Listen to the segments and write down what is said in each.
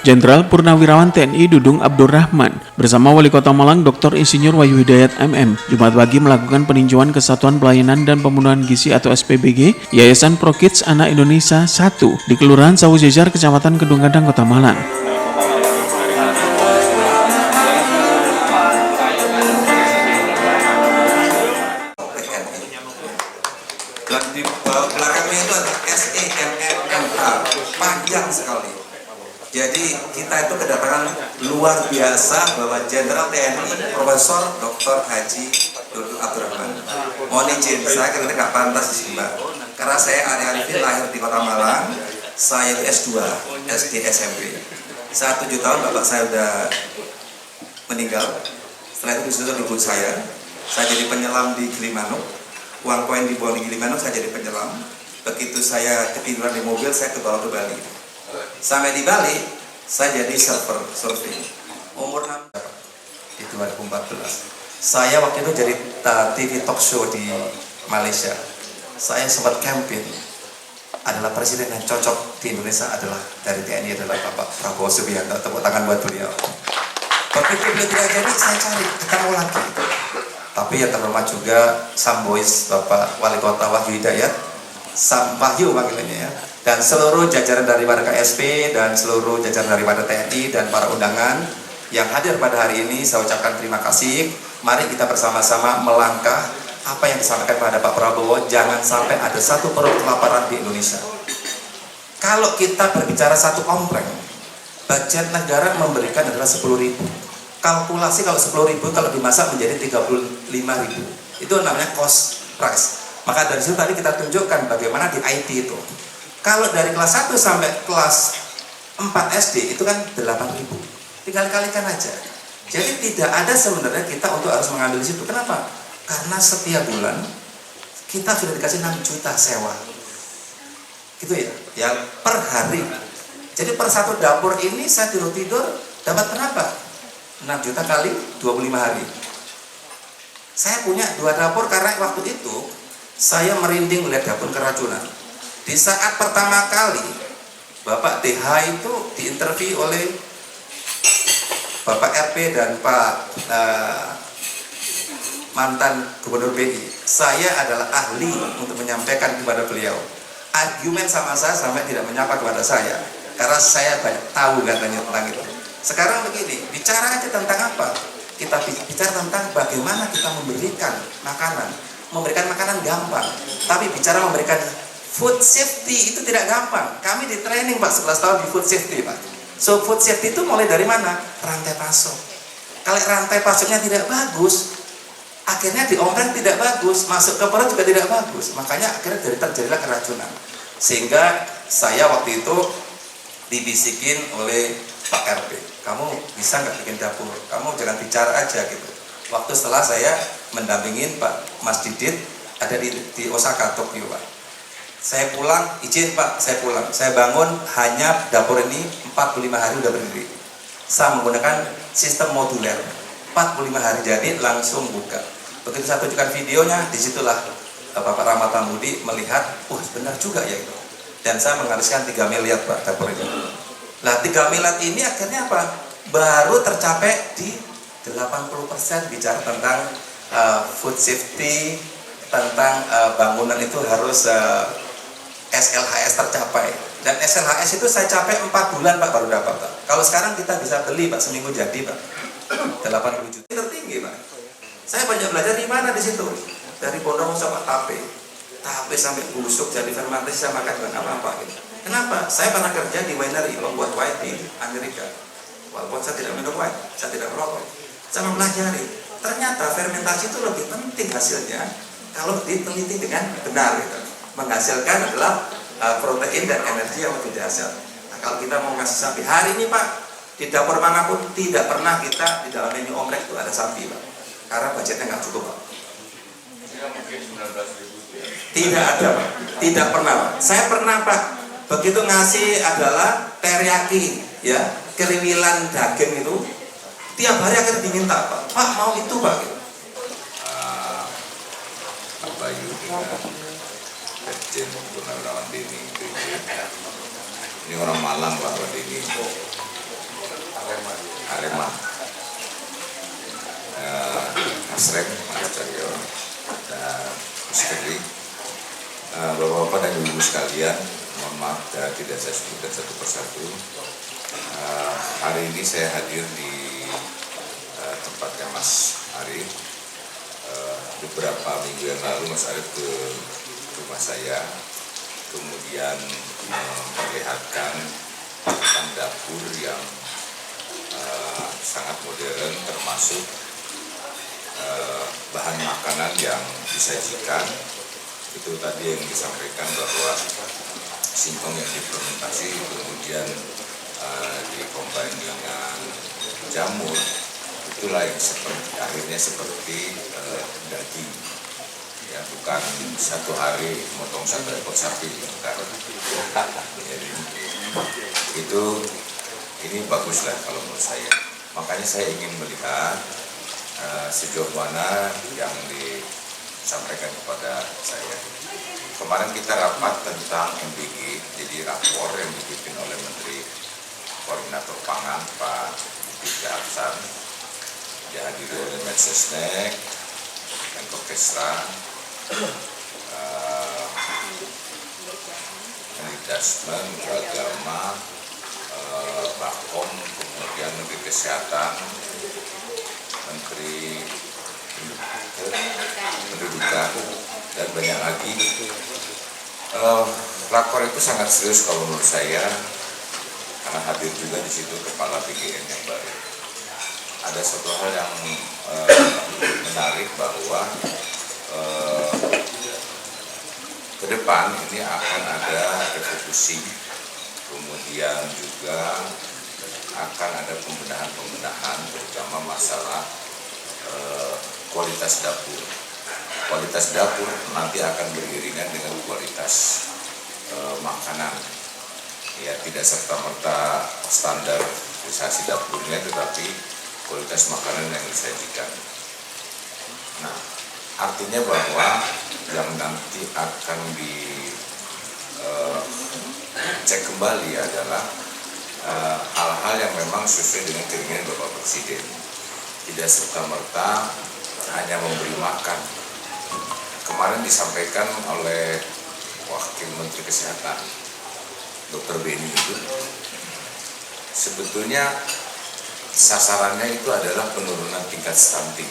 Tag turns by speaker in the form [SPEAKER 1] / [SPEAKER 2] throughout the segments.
[SPEAKER 1] Jenderal Purnawirawan TNI Dudung Abdurrahman bersama Wali Kota Malang Dr. Insinyur Wahyu Hidayat MM Jumat pagi melakukan peninjauan Kesatuan Pelayanan dan Pembunuhan Gizi atau SPBG Yayasan Pro-Kids Anak Indonesia 1 di Kelurahan Sawu Jejar, Kecamatan Kedung Gadang, Kota Malang.
[SPEAKER 2] Dan di belakangnya itu ada SEMMMH, panjang sekali. Jadi kita itu kedatangan luar biasa bahwa Jenderal TNI Profesor Dr. Haji Dudung Abdurrahman. Mohon izin, saya kira nggak pantas di sini, Mbak. Karena saya Arifin lahir di Kota Malang, saya itu S2, SD SMP. Saat 7 tahun bapak saya udah meninggal. Setelah itu disusul ibu saya jadi penyelam di Gilimanuk. Uang koin dibuang di Gilimanuk, saya jadi penyelam. Begitu saya ketiduran di mobil, saya kebawa ke Bali. Sampai di Bali, saya jadi surfing. Umur 6 di 2014. Saya waktu itu jadi TV talk show di Malaysia. Saya sempat campaign. Adalah presiden yang cocok di Indonesia adalah dari TNI adalah Bapak Prabowo Subianto. Tepuk tangan buat beliau. Begitu beliau tidak jadi, saya cari ketemu lagi. Tapi yang terhormat juga Sambois Bapak Wali Kota Wahyu Hidayat, Sam Wahyu panggilannya ya, dan seluruh jajaran daripada KSP dan seluruh jajaran daripada TNI dan para undangan yang hadir pada hari ini, saya ucapkan terima kasih. Mari kita bersama-sama melangkah apa yang disampaikan pada Pak Prabowo, jangan sampai ada satu perut kelaparan di Indonesia. Kalau kita berbicara satu ompreng, budget negara memberikan adalah 10.000. Kalkulasi kalau 10.000 kalau dimasak menjadi 35.000. Itu namanya cost price. Maka dari situ tadi kita tunjukkan bagaimana di IT itu. Kalau dari kelas 1 sampai kelas 4 SD itu kan 8.000. Tinggal kalikan aja. Jadi tidak ada sebenarnya kita untuk harus mengambil di situ. Kenapa? Karena setiap bulan kita sudah dikasih 6 juta sewa. Gitu ya. Ya per hari. Jadi per satu dapur ini saya tidur dapat berapa? 6 juta kali 25 hari. Saya punya 2 dapur karena waktu itu saya merinding melihat dapur keracunan. Di saat pertama kali Bapak TH itu diinterview oleh Bapak RP dan Pak mantan Gubernur BI. Saya adalah ahli untuk menyampaikan kepada beliau. Argumen sama saya sampai tidak menyapa kepada saya. Karena saya banyak tahu katanya tentang itu. Sekarang begini, bicara aja tentang apa? Kita bicara tentang bagaimana kita memberikan makanan. Memberikan makanan gampang, tapi bicara memberikan food safety itu tidak gampang. Kami di training Pak 11 tahun di food safety Pak. So food safety itu mulai dari mana? Rantai pasok. Kalau rantai pasoknya tidak bagus, akhirnya di ompreng tidak bagus, masuk ke perut juga tidak bagus. Makanya akhirnya terjadilah keracunan. Sehingga saya waktu itu dibisikin oleh Pak RP, kamu bisa nggak bikin dapur? Kamu jangan bicara aja gitu. Waktu setelah saya mendampingin Pak Mas Didit ada di Osaka, Tokyo Pak. Saya pulang, izin Pak, saya pulang. Saya bangun hanya dapur ini 45 hari udah berdiri. Saya menggunakan sistem moduler. 45 hari jadi langsung buka. Begitu saya tunjukkan videonya, disitulah Bapak Rahmat Tambudi melihat, benar juga ya itu. Dan saya menghabiskan 3 miliar Pak dapur ini. Nah 3 miliar ini akhirnya apa? Baru tercapai di 80% bicara tentang food safety, tentang bangunan itu harus SLHS tercapai. Dan SLHS itu saya capai 4 bulan Pak baru dapat Pak. Kalau sekarang kita bisa beli Pak, seminggu jadi Pak. 80 juta tertinggi Pak. Saya banyak belajar di mana di situ. Dari Pondok sampai tape sampai busuk jadi fermentasi saya makan dengan apa-apa gitu. Kenapa? Saya pernah kerja di winery membuat wine di Amerika. Walaupun saya tidak minum wine, saya tidak merokok. Saya mempelajari. Ternyata fermentasi itu lebih penting hasilnya kalau diteliti dengan benar gitu. Menghasilkan adalah protein dan energi yang lebih dahsyat. Nah, kalau kita mau ngasih sapi hari ini Pak, di dapur manapun tidak pernah kita di dalam menu omrek itu ada sapi Pak. Karena budgetnya nggak cukup Pak. Tidak ada Pak. Tidak pernah Pak. Saya pernah Pak. Begitu ngasih adalah teriyaki, ya, keriwilan daging itu, tiap hari akhirnya diminta Pak mau itu Pak.
[SPEAKER 3] Apa itu Irjen Purnawirawan Dini. Ini orang Malang Pak Dini. Arema, Asrem, Mas Cahyo, dan Mas Kerli, Bapak-bapak dan ibu sekalian, mohon maaf tidak saya sebutkan satu persatu. Hari ini saya hadir di tempatnya Mas Arief. Beberapa minggu yang lalu Mas Arief ke rumah saya, kemudian memperlihatkan tentang dapur yang sangat modern, termasuk bahan makanan yang disajikan. Itu tadi yang disampaikan bahwa singkong yang difermentasi kemudian dikombin dengan jamur, itulah yang akhirnya seperti daging. Ya, bukan satu hari motong satu ekor sapi, bukan. Jadi ini bagus lah kalau menurut saya. Makanya saya ingin melihat sejauh mana yang disampaikan kepada saya. Kemarin kita rapat tentang MBG, jadi rapor yang dipimpin oleh Menteri Koordinator Pangan Pak Zulkifli Hasan, dihadiri oleh Mensesnek, Menko Kesra, Mendikbud, Menteri Agama, Bakom, kemudian Menteri Kesehatan, Menteri Pendidikan, dan banyak lagi. Rakor itu sangat serius kalau menurut saya, karena hadir juga di situ Kepala BGN yang baru. Ada satu hal yang menarik bahwa ke depan ini akan ada refocusing, kemudian juga akan ada pembenahan terutama masalah kualitas dapur. Kualitas dapur nanti akan beriringan dengan kualitas makanan. Ya, tidak serta-merta standarisasi dapurnya, tetapi kualitas makanan yang disajikan. Nah, artinya bahwa yang nanti akan dicek kembali adalah hal-hal yang memang sesuai dengan keinginan Bapak Presiden. Tidak serta-merta hanya memberi makan. Kemarin disampaikan oleh Wakil Menteri Kesehatan, Dr. Beni, itu sebetulnya sasarannya itu adalah penurunan tingkat stunting.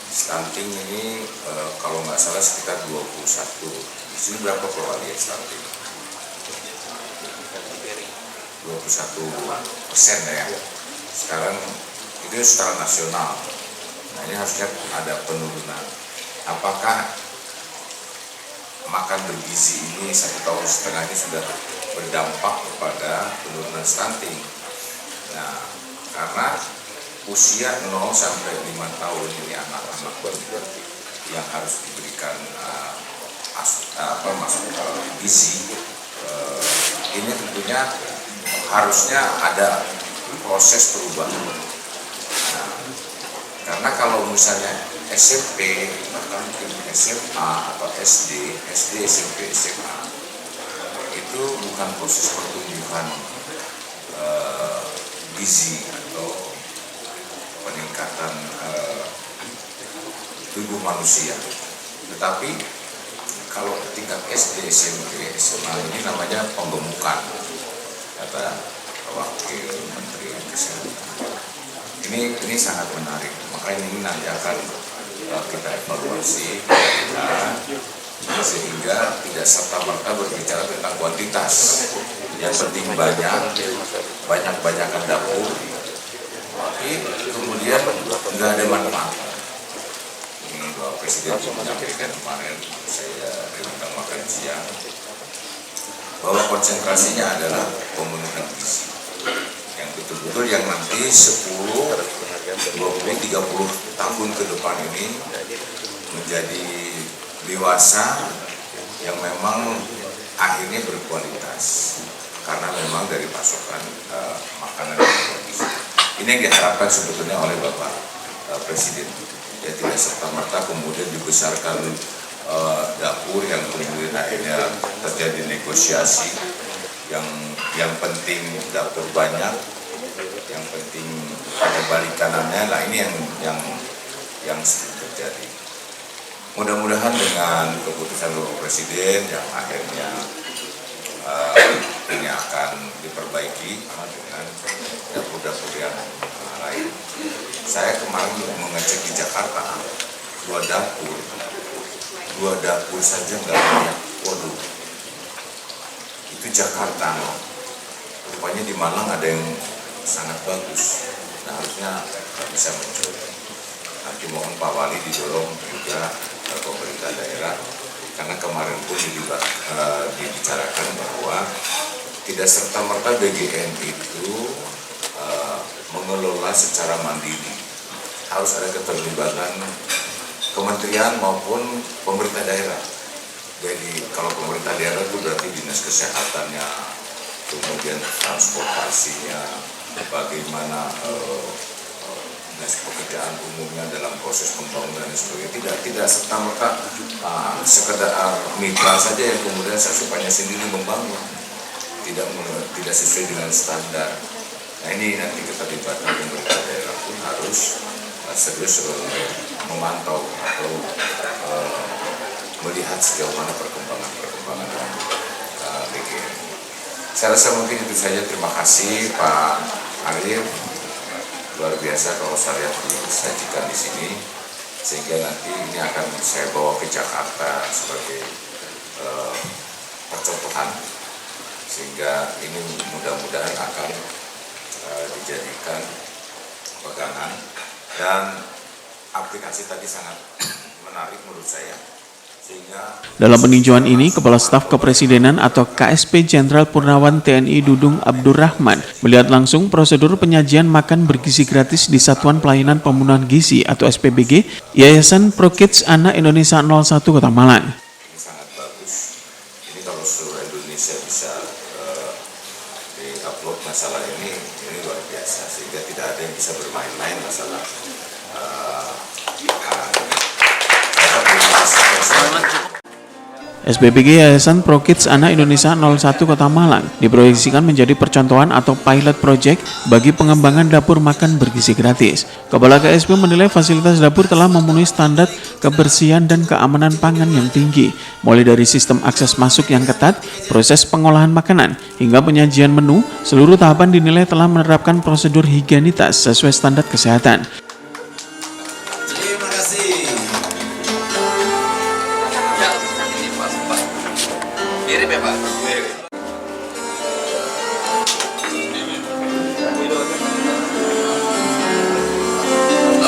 [SPEAKER 3] Stunting ini kalau nggak salah sekitar 21. Di sini berapa perwalian stunting? 21% ya. Sekarang itu secara nasional. Nah, ini harusnya ada penurunan. Apakah makan bergizi ini 1,5 tahun ini sudah berdampak kepada penurunan stunting? Nah, karena usia 0 sampai 5 tahun ini anak-anak yang harus diberikan gizi, ini tentunya harusnya ada proses perubahan. Nah, karena kalau misalnya SMP, bahkan mungkin SMA atau SD, SMP, SMA, itu bukan proses pertumbuhan gizi atau peningkatan tubuh manusia. Tetapi kalau tingkat SD, SMP, SMA ini namanya pemgemukan, kata Wakil Menteri Kesehatan. Ini sangat menarik. Makanya ini nanti akan kita evaluasi sehingga tidak serta-merta berbicara tentang kuantitas. Yang penting banyak-banyakan dapur, tapi kemudian nggak ada manfaat. Ini Bapak Presiden menyampaikan kemarin, saya diundang makan siang, bahwa konsentrasinya adalah pemenuhan gizi yang betul-betul yang nanti 10, 20, 30 tahun ke depan ini menjadi dewasa yang memang akhirnya berkualitas karena memang dari pasokan makanan yang bergizi. Ini yang diharapkan sebetulnya oleh Bapak Presiden. Ya, tidak serta-merta kemudian dibesarkan dapur yang kemudian akhirnya terjadi negosiasi yang penting dapur banyak, yang penting ada balik kanannya. Nah ini yang sering terjadi. Mudah-mudahan dengan keputusan Bapak Presiden yang akhirnya ini akan diperbaiki dengan dapur-dapur yang lain. Saya kemarin mengecek di Jakarta, dua dapur saja nggak banyak. Waduh, itu Jakarta. Rupanya di Malang ada yang sangat bagus. Nah harusnya bisa muncul. Nanti mohon Pak Wali didorong juga pemerintah daerah, karena kemarin pun dibicarakan bahwa tidak serta-merta BGN itu mengelola secara mandiri. Harus ada keterlibatan kementerian maupun pemerintah daerah. Jadi kalau pemerintah daerah itu berarti dinas kesehatannya, kemudian transportasinya, bagaimana dinas pekerjaan umumnya dalam proses pembangunan dan sebagainya. Tidak serta-merta sekedar mitra saja yang kemudian sesupaya sendiri membangun, tidak sesuai dengan standar. Nah ini nanti keterlibatan pemerintah daerah pun harus serius memantau atau melihat sejauh mana perkembangan dalam BGN. Saya rasa mungkin itu saja. Terima kasih Pak Arif. Luar biasa kalau saya lihat disajikan di sini, sehingga nanti ini akan saya bawa ke Jakarta sebagai percontohan, sehingga ini mudah-mudahan akan dijadikan pegangan. Dan aplikasi tadi sangat menarik menurut saya.
[SPEAKER 1] Dalam peninjauan ini, Kepala Staf Kepresidenan atau KSP Jenderal Purnawan TNI Dudung Abdurrahman melihat langsung prosedur penyajian makan bergizi gratis di Satuan Pelayanan Pembunuhan Gizi atau SPBG Yayasan ProKids Anak Indonesia 01 Kota Malang.
[SPEAKER 3] Ini sangat bagus. Ini kalau seluruh Indonesia bisa di-upload masalah ini luar biasa, sehingga tidak ada yang bisa bermain-main masalah
[SPEAKER 1] SPBG Yayasan ProKids Anak Indonesia 01 Kota Malang diproyeksikan menjadi percontohan atau pilot project bagi pengembangan dapur makan bergizi gratis. Kepala KSP menilai fasilitas dapur telah memenuhi standar kebersihan dan keamanan pangan yang tinggi, mulai dari sistem akses masuk yang ketat, proses pengolahan makanan, hingga penyajian menu. Seluruh tahapan dinilai telah menerapkan prosedur higienitas sesuai standar kesehatan.
[SPEAKER 2] Terima kasih.
[SPEAKER 4] Mirip ya Pak?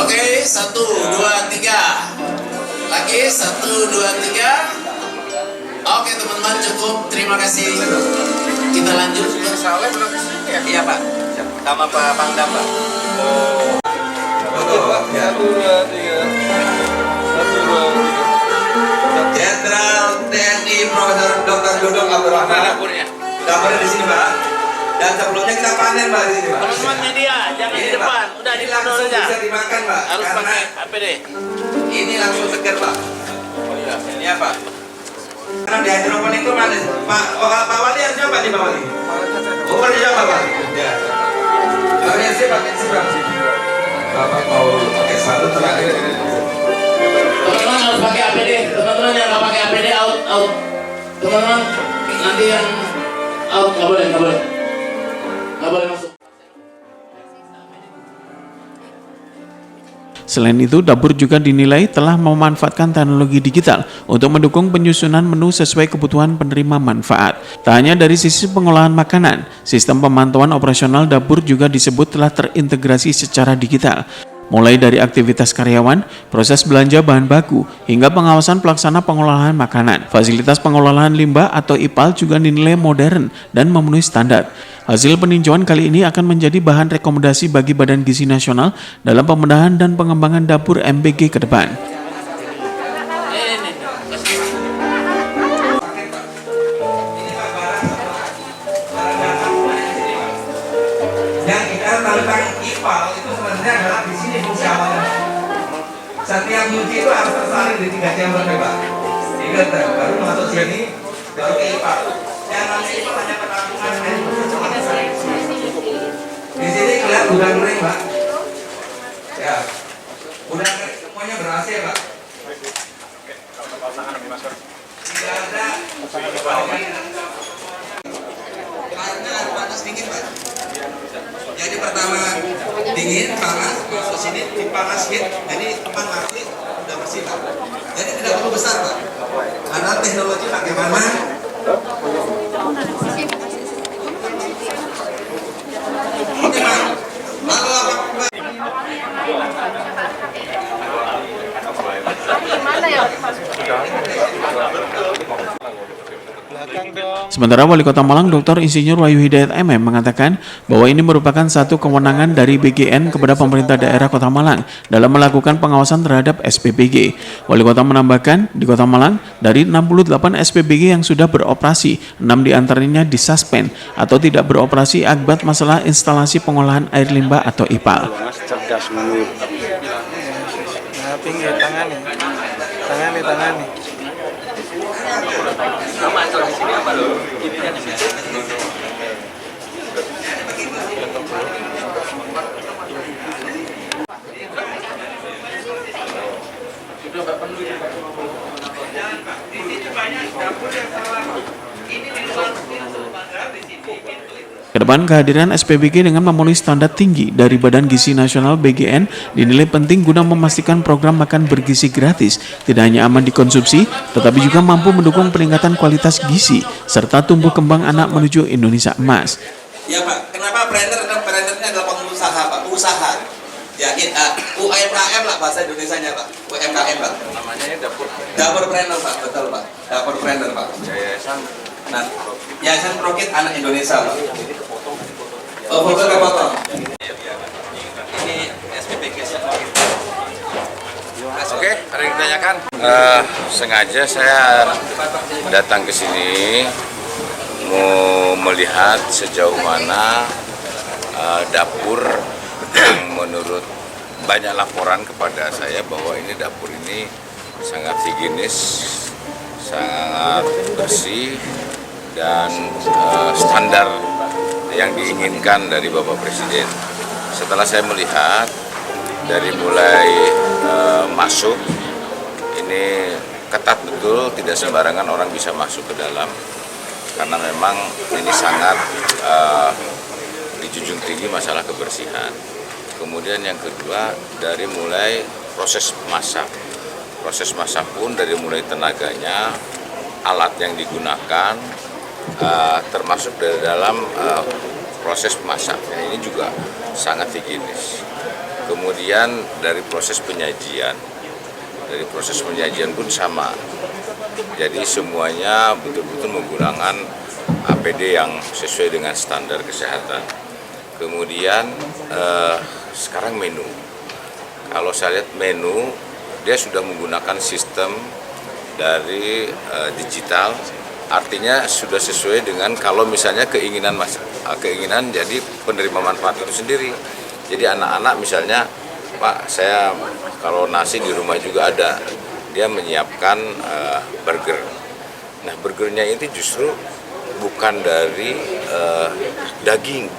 [SPEAKER 2] Oke, 1, 2, 3. Lagi 1, 2, 3. Oke teman-teman, cukup. Terima kasih. Kita lanjut.
[SPEAKER 4] Saleh belum kesini ya? Iya Pak. Sama Pak Pangdam Pak. Oh.
[SPEAKER 2] Ya.
[SPEAKER 4] 1, 2, 3. 1, 2, 3.
[SPEAKER 2] Jenderal TNI Profesor Dr. Dudung Abdurrahman.
[SPEAKER 4] Dapurnya.
[SPEAKER 2] Dapurnya di sini Pak. Dan sebelumnya kita panen Pak di sini Pak.
[SPEAKER 4] Teman-teman media, jangan di depan. Udah di
[SPEAKER 2] langsung
[SPEAKER 4] aja.
[SPEAKER 2] bisa dimakan Pak.
[SPEAKER 4] Harus
[SPEAKER 2] Karena
[SPEAKER 4] pakai APD.
[SPEAKER 2] ini langsung segar Pak.
[SPEAKER 4] Oh iya.
[SPEAKER 2] Ini apa? Karena di hidroponik itu manis. Pak Wali harus coba nih Pak Wali. Oh, harus coba Pak. Ya. Bapak sih pakai seberang sih. Bapak mau pakai satu terakhir.
[SPEAKER 5] Teman-teman harus pakai APD. Teman-teman yang nggak pakai APD out. Teman-teman nanti yang out nggak boleh masuk.
[SPEAKER 1] Selain itu, dapur juga dinilai telah memanfaatkan teknologi digital untuk mendukung penyusunan menu sesuai kebutuhan penerima manfaat. Tak hanya dari sisi pengolahan makanan, sistem pemantauan operasional dapur juga disebut telah terintegrasi secara digital. Mulai dari aktivitas karyawan, proses belanja bahan baku, hingga pengawasan pelaksana pengolahan makanan. Fasilitas pengolahan limbah atau IPAL juga dinilai modern dan memenuhi standar. Hasil peninjauan kali ini akan menjadi bahan rekomendasi bagi Badan Gizi Nasional dalam pembenahan dan pengembangan dapur MBG ke depan.
[SPEAKER 2] Yang kita tentang IPAL itu sebenarnya adalah di sini fungsi awalnya. Setiap nyuci itu harus tersalin di 3 chamber Pak. Ingat baru masuk sini baru ke IPAL. Yang namanya IPAL hanya penampungan air. Di sini kelihatan gudang kering, Pak. Ya, gudang kering semuanya ber-AC, Pak. Tidak ada karena ada panas dingin, Pak. Jadi pertama dingin, panas, masuk ke sini, dipanas heat, jadi teman mati udah bersih, Pak. Jadi tidak perlu besar, Pak. Karena teknologi bagaimana? Oke, Pak. Lalu apa?
[SPEAKER 1] Sementara Wali Kota Malang Dr. Insinyur Wahyu Hidayat MM mengatakan bahwa ini merupakan satu kewenangan dari BGN kepada pemerintah daerah Kota Malang dalam melakukan pengawasan terhadap SPBG. Wali Kota menambahkan, di Kota Malang dari 68 SPBG yang sudah beroperasi, 6 diantaranya disuspend atau tidak beroperasi akibat masalah instalasi pengolahan air limbah atau IPAL.
[SPEAKER 6] Mas cerdas menurut. Nah, pinggir tangani.
[SPEAKER 4] Nama acara di sini apa loh? Ini kan ini.
[SPEAKER 1] Kedepan kehadiran SPBG dengan memenuhi standar tinggi dari Badan Gizi Nasional BGN dinilai penting guna memastikan program makan bergizi gratis tidak hanya aman dikonsumsi, tetapi juga mampu mendukung peningkatan kualitas gizi serta tumbuh kembang anak menuju Indonesia Emas.
[SPEAKER 2] Ya, Pak. Kenapa Brennernya adalah pengusaha, Pak? Usaha. Ya, UMKM lah bahasa Indonesianya, Pak. UMKM, Pak.
[SPEAKER 4] Namanya
[SPEAKER 2] Dapur Brenner, Pak. Betul, Pak. Dapur Brenner, Pak.
[SPEAKER 4] Yayasan
[SPEAKER 2] Nah, Yayasan Prokit Anak Indonesia, Pak. Oh, foto kepotong.
[SPEAKER 4] ini SPBG. Oke, ada yang ditanyakan?
[SPEAKER 3] Sengaja saya datang ke sini mau melihat sejauh mana dapur yang menurut banyak laporan kepada saya bahwa ini dapur ini sangat higienis, sangat bersih dan standar yang diinginkan dari Bapak Presiden. Setelah saya melihat dari mulai masuk ini ketat betul, tidak sembarangan orang bisa masuk ke dalam karena memang ini sangat dijunjung tinggi masalah kebersihan. Kemudian yang kedua dari mulai proses masak pun dari mulai tenaganya, alat yang digunakan, termasuk dari dalam proses masaknya ini juga sangat higienis. Kemudian dari proses penyajian pun sama. Jadi semuanya betul-betul menggunakan APD yang sesuai dengan standar kesehatan. Kemudian sekarang menu. Kalau saya lihat menu, dia sudah menggunakan sistem dari digital. Artinya sudah sesuai dengan kalau misalnya keinginan jadi penerima manfaat itu sendiri. Jadi anak-anak misalnya, Pak, saya kalau nasi di rumah juga ada, dia menyiapkan burger. Nah, burgernya itu justru bukan dari daging,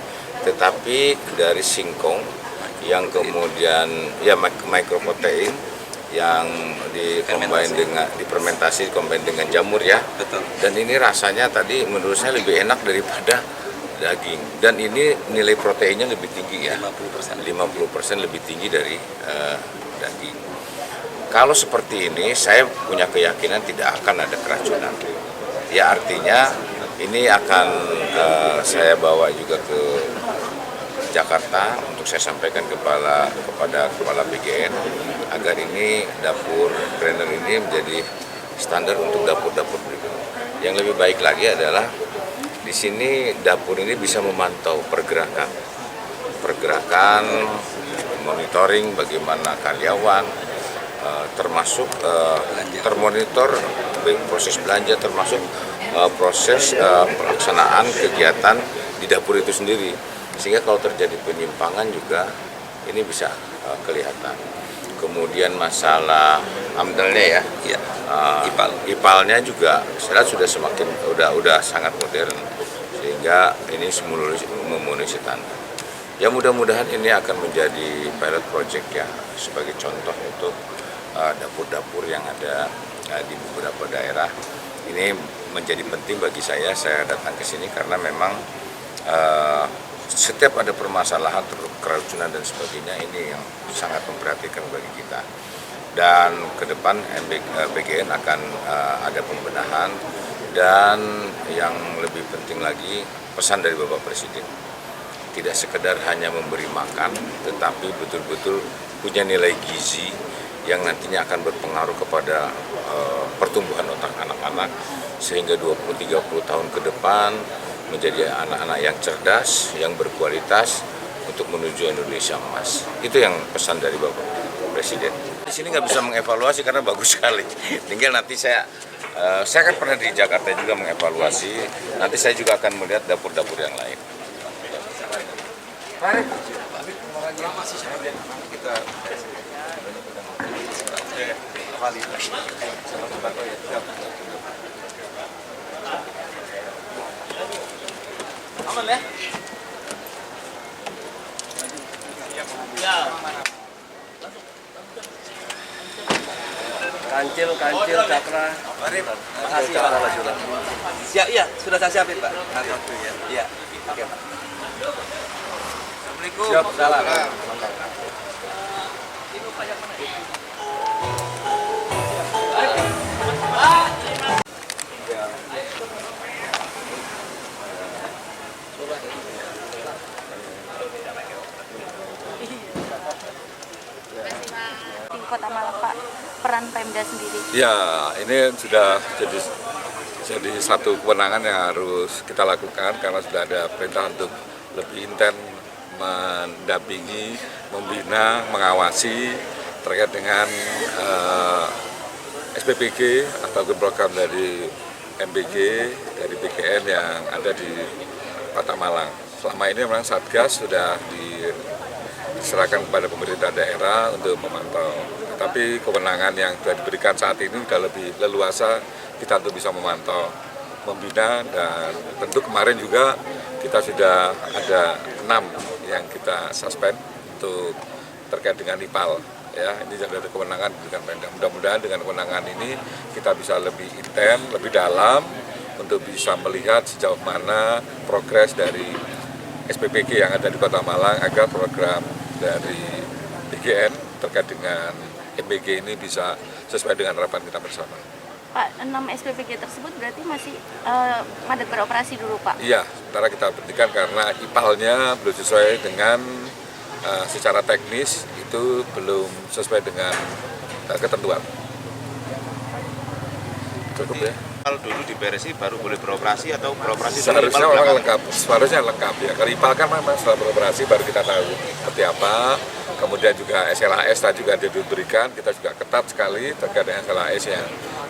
[SPEAKER 3] tetapi dari singkong yang kemudian ya microprotein yang difermentasi dengan jamur ya.
[SPEAKER 4] Betul.
[SPEAKER 3] Dan ini rasanya tadi menurut saya lebih enak daripada daging. Dan ini nilai proteinnya lebih tinggi ya. 50% lebih tinggi dari daging. Kalau seperti ini saya punya keyakinan tidak akan ada keracunan. Ya artinya ini akan saya bawa juga ke Jakarta untuk saya sampaikan kepada kepala BGN agar ini dapur Brenner ini menjadi standar untuk dapur-dapur berikutnya. Yang lebih baik lagi adalah di sini dapur ini bisa memantau pergerakan, monitoring bagaimana karyawan, termasuk termonitor proses belanja, termasuk proses pelaksanaan kegiatan di dapur itu sendiri. Sehingga kalau terjadi penyimpangan juga ini bisa kelihatan. Kemudian masalah amdalnya ya, IPAL-nya juga saya lihat sudah udah sangat modern sehingga ini memenuhi standar. Ya mudah-mudahan ini akan menjadi pilot project ya sebagai contoh untuk dapur-dapur yang ada di beberapa daerah. Ini menjadi penting bagi saya datang ke sini karena memang setiap ada permasalahan keracunan dan sebagainya ini yang sangat memperhatikan bagi kita. Dan ke depan BGN akan ada pembenahan dan yang lebih penting lagi pesan dari Bapak Presiden. Tidak sekedar hanya memberi makan, tetapi betul-betul punya nilai gizi yang nantinya akan berpengaruh kepada pertumbuhan otak anak-anak sehingga 20-30 tahun ke depan menjadi anak-anak yang cerdas, yang berkualitas untuk menuju Indonesia emas. Itu yang pesan dari Bapak Presiden. Di sini nggak bisa mengevaluasi karena bagus sekali. Tinggal nanti saya kan pernah di Jakarta juga mengevaluasi. Nanti saya juga akan melihat dapur-dapur yang lain.
[SPEAKER 4] Aman ya?
[SPEAKER 6] Kancil, cakra.
[SPEAKER 4] Mari, makasih Pak. Siap, iya, sudah saya siapin Pak. Iya, oke Pak. Assalamualaikum.
[SPEAKER 6] Siap, salam.
[SPEAKER 7] Di Kota Malang Pak, peran Pemda sendiri.
[SPEAKER 8] Ya, ini sudah jadi satu kewenangan yang harus kita lakukan karena sudah ada perintah untuk lebih intens mendampingi, membina, mengawasi terkait dengan SPPG atau program dari MBG, dari BGN yang ada di Kota Malang. Selama ini memang Satgas sudah diserahkan kepada pemerintah daerah untuk memantau. Tapi kewenangan yang sudah diberikan saat ini sudah lebih leluasa kita untuk bisa memantau, membina, dan tentu kemarin juga kita sudah ada 6 yang kita suspend untuk terkait dengan IPAL. Ya, ini juga ada kewenangan diberikan Pemda. Mudah-mudahan dengan kewenangan ini kita bisa lebih intens, lebih dalam untuk bisa melihat sejauh mana progres dari SPPG yang ada di Kota Malang agar program dari BGN terkait dengan MBG ini bisa sesuai dengan harapan kita bersama.
[SPEAKER 7] Pak, 6 SPPG tersebut berarti masih mandat beroperasi dulu Pak?
[SPEAKER 8] Iya, sementara kita berhentikan karena IPAL-nya belum sesuai dengan secara teknis, itu belum sesuai dengan ketentuan. Cukup ya?
[SPEAKER 4] Kalau dulu diberesi baru boleh beroperasi atau beroperasi
[SPEAKER 8] Seharusnya memang lengkap, seharusnya lengkap ya. Kalau IPAL kan memang setelah beroperasi baru kita tahu seperti apa. Kemudian juga SLAS tadi juga diberikan, kita juga ketat sekali terkait dengan SLAS yang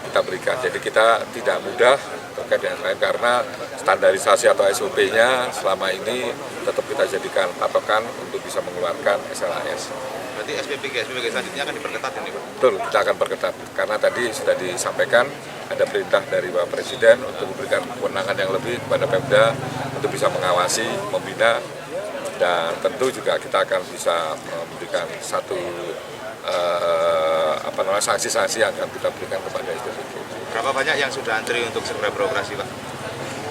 [SPEAKER 8] kita berikan. Jadi kita tidak mudah terkait dengan lain karena standarisasi atau SOP-nya selama ini tetap kita jadikan patokan untuk bisa mengeluarkan SLAS.
[SPEAKER 4] Berarti SPPG selanjutnya akan diperketat ini Pak?
[SPEAKER 8] Betul, kita akan perketat karena tadi sudah disampaikan ada perintah dari Bapak Presiden untuk memberikan kewenangan yang lebih kepada Pemda untuk bisa mengawasi, membina, dan tentu juga kita akan bisa memberikan satu sanksi-sanksi yang akan kita berikan kepada SPPG.
[SPEAKER 4] Berapa banyak yang sudah antri untuk segera beroperasi Pak?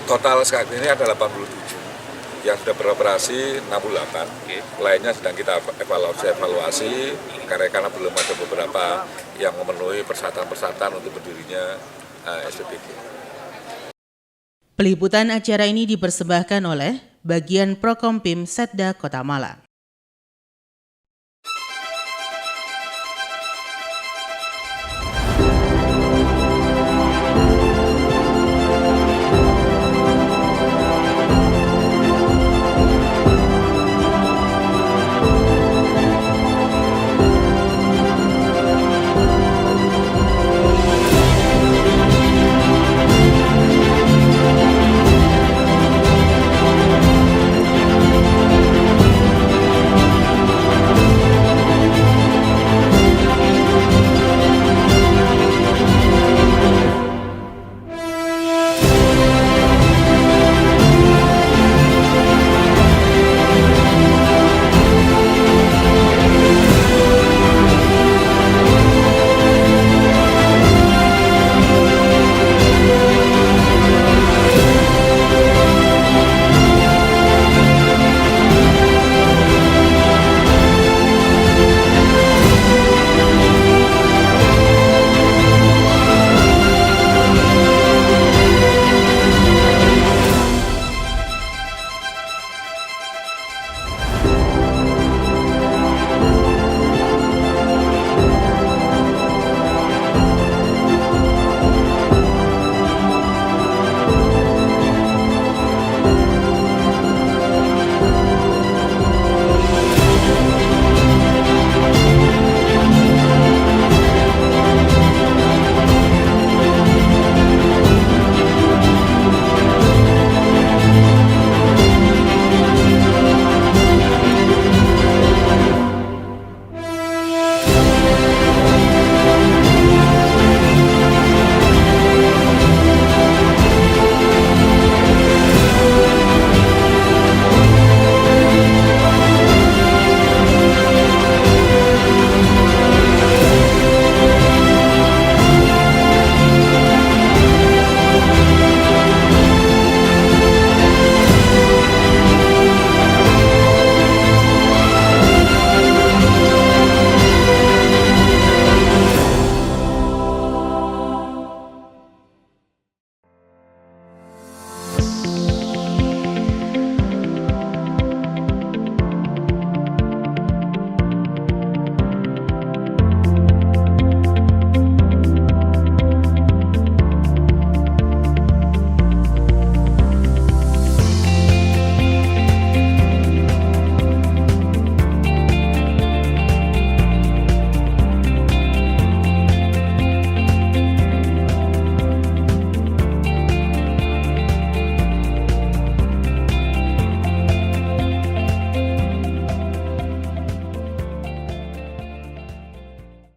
[SPEAKER 8] Total saat ini ada 87 yang sudah beroperasi, 68. Lainnya sedang kita evaluasi karena belum ada beberapa yang memenuhi persyaratan-persyaratan untuk berdirinya SPPG.
[SPEAKER 9] Peliputan acara ini dipersembahkan oleh Bagian Prokompim Setda Kota Malang.